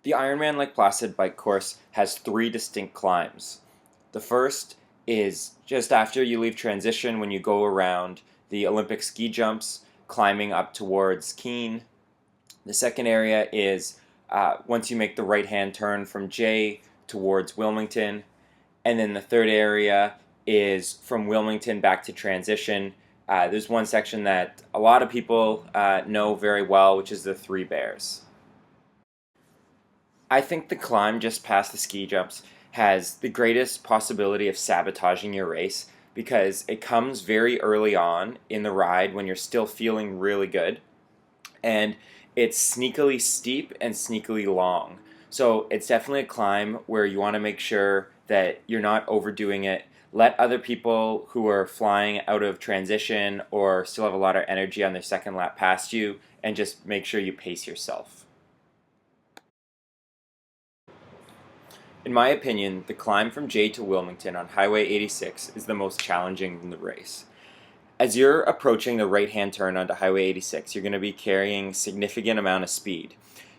The Ironman Lake Placid bike course has three distinct climbs. The first is just after you leave transition when you go around the Olympic ski jumps, climbing up towards Keene. The second area is once you make the right-hand turn from J towards Wilmington. And then the third area is from Wilmington back to transition. There's one section that a lot of people know very well, which is the Three Bears. I think the climb just past the ski jumps has the greatest possibility of sabotaging your race because it comes very early on in the ride when you're still feeling really good, and it's sneakily steep and sneakily long. So it's definitely a climb where you want to make sure that you're not overdoing it. Let other people who are flying out of transition or still have a lot of energy on their second lap past you, and just make sure you pace yourself. In my opinion, the climb from J to Wilmington on Highway 86 is the most challenging in the race. As you're approaching the right-hand turn onto Highway 86, you're going to be carrying a significant amount of speed.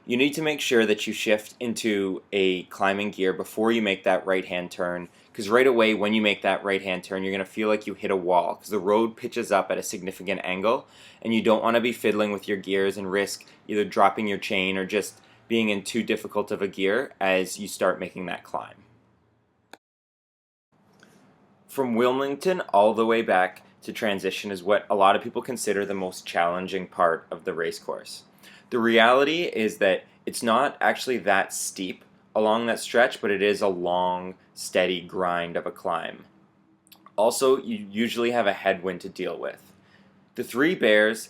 You need to make sure that you shift into a climbing gear before you make that right-hand turn, because right away when you make that right-hand turn, you're going to feel like you hit a wall, because the road pitches up at a significant angle, and you don't want to be fiddling with your gears and risk either dropping your chain or just being in too difficult of a gear as you start making that climb. From Wilmington all the way back to transition is what a lot of people consider the most challenging part of the race course. The reality is that it's not actually that steep along that stretch, but it is a long, steady grind of a climb. Also, you usually have a headwind to deal with. The Three Bears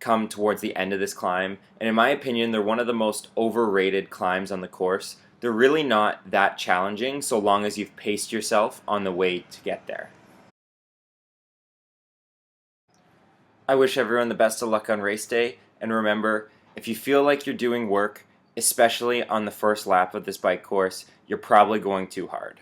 come towards the end of this climb, and in my opinion, they're one of the most overrated climbs on the course. They're really not that challenging so long as you've paced yourself on the way to get there. I wish everyone the best of luck on race day, and remember, if you feel like you're doing work, especially on the first lap of this bike course, you're probably going too hard.